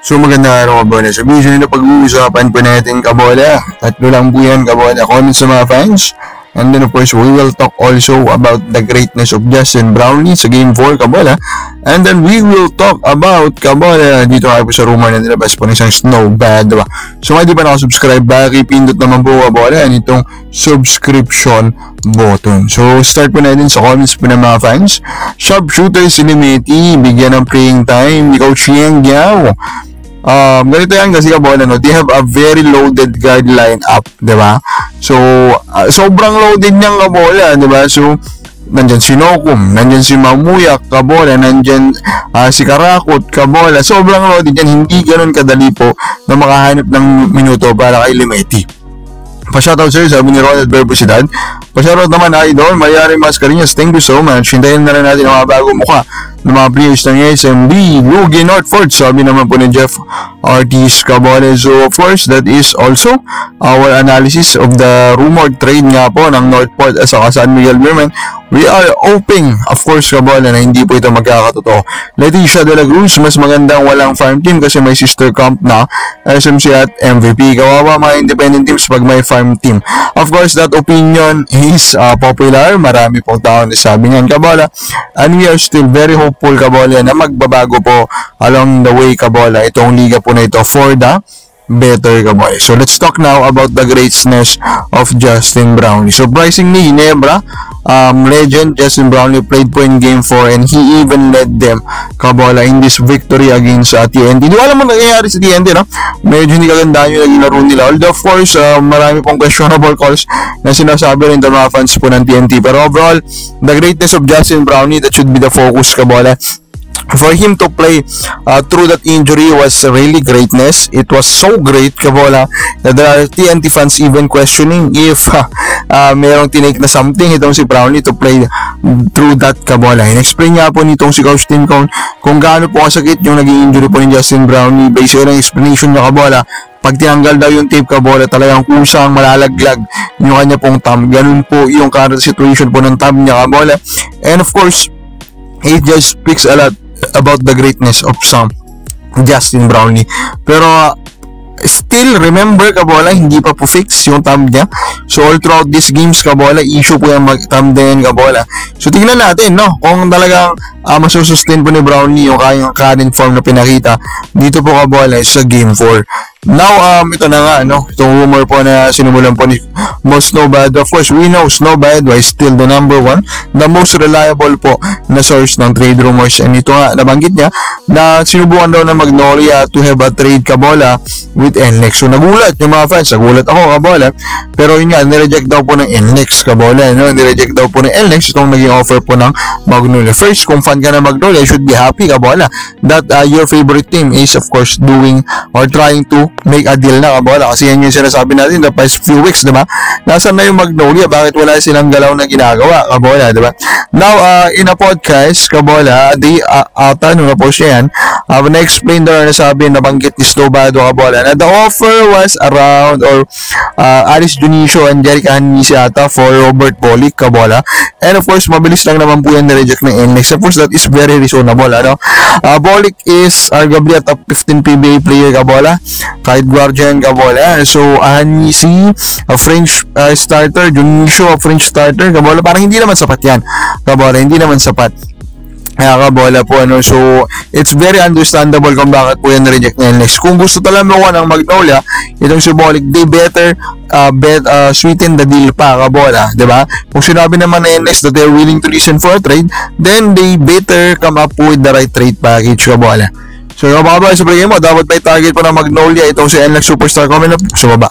So magandang araw kabola. Sa video na pag-uusapan po natin kabola. Tatlo lang po yan kabola. Comments sa mga fans. And then of course we will talk also about the greatness of Justin Brownlee sa Game 4 kabola. And then we will talk about kabola. Dito kayo po sa rumor na nilabas po ng isang Snowbad, diba? So kung hindi pa nakasubscribe, pindot naman po kabola itong subscription button. So start po natin sa comments po ng mga fans. Sharpshooter Cinemati, bigyan ng playing time ni Coach Yang Giao. Ganito yan kasi kabola, no? They have a very loaded guard lineup, diba? So, sobrang loaded niyang kabola, diba? So, nandyan si Nokum, nandyan si Mamuyak, kabola, nandyan si Karakot, kabola. Sobrang loaded yan, hindi ganun kadali po na makahanap ng minuto para kay Limeti. Pa-shoutout sir, sabi ni Ronald Verbusidad. Pa-shoutout naman idol, Mayari Mascareñas, thank you so much. Hintayin na rin natin ang mga bagong mukha ng mga players ng SMB. Lugi Northford, sabi naman po ni Jeff Ortiz kabola. So of course, that is also our analysis of the rumored trade nga po ng Northport at saka San Miguel Beerman. We are hoping, of course, kabola, na hindi po ito magkakatotoo. Leticia de la Cruz, mas magandang walang farm team kasi may sister comp na SMC at MVP. Kawawa mga independent teams pag may farm team. Of course, that opinion is popular. Marami pong tao na sabi niyan, kabola. And we are still very hopeful, kabola, na magbabago po along the way, kabola, itong liga po na ito for the better, kabola. So let's talk now about the greatness of Justin Brownlee. Surprisingly, Ginebra, legend Justin Brownlee played po in Game 4 and he even led them, kabola, in this victory against TNT. Hindi ko alam mo nangyayari sa TNT, no? Medyo hindi kagandaan yung naging laro nila. Although, of course, marami pong questionable calls na sinasabi rin ng mga fans po ng TNT. Pero overall, the greatness of Justin Brownlee, that should be the focus, kabola. For him to play through that injury was really greatness. It was so great, kabola, that there are TNT fans even questioning if merong tinake na something itong si Brownlee to play through that, kabola. In-explain niya po nitong si Coach Tim kung gaano po kasakit yung naging injury po ni Justin Brownlee. Based on explanation niya, kabola, pag tinanggal daw yung tape, kabola, talagang kusang malalaglag yung kanya pong thumb. Ganun po yung current situation po ng thumb niya, kabola. And of course, it just speaks a lot about the greatness of Justin Brownlee. Pero still, remember, kabola, hindi pa po fix yung thumb niya. So all throughout these games, kabola, issue po yung thumb din, kabola. So tingnan natin, no, kung talagang masusustain po ni Brownlee yung kayang current form na pinakita dito po, kabola, sa Game 4. Now, ito na nga, no, itong rumor po na sinumulan po ni Snowbad. Of course, we know Snowbad is still the number one, the most reliable po na source ng trade rumors. And ito nga, nabanggit niya na sinubukan daw na Magnolia to have a trade, kabola, with NLEX. So nagulat yung mga fans, nagulat ako, kabola. Pero yun nga, nireject daw po ng NLEX, kabola, no? Nireject daw po ng NLEX itong naging offer po ng Magnolia. First, kung fan ka na Magnolia, you should be happy, kabola, that your favorite team is of course doing or trying to make a deal na, kabola, kasi yan yung sinasabi natin the past few weeks, diba? Nasaan na yung Magnolia? Bakit wala silang galaw na ginagawa, kabola, diba? Now, in a podcast, kabola, nung na-post siya yan, na-explain daw na sabi, nabanggit ni Snowbad, kabola, na the offer was around or Aris Junicio and Jeric Anisiata for Robert Bolick, kabola. And of course, mabilis lang naman po yan na-reject ng NLEX. Of course, that is very reasonable, ano? Bolick is arguably a top 15 PBA player, kabola. Kahit guardian, kabola. So, Anisi, a French starter, Junicio, a French starter, kabola. Parang hindi naman sapat yan, kabola. Hindi naman sapat. Kaya, kabola po, ano. So, it's very understandable kung bakit po yan na-reject ng NLEX. Kung gusto talaga mo ng Magnolia, itong si Bolick, they better sweeten the deal pa, kabola, diba? Kung sinabi naman ng NLEX that they're willing to listen for a trade, then they better come up with the right trade package, kabola. So, yung mga ba sa play mo, dapat may target po ng Magnolia itong si NLEX Superstar. Comment up sa baba.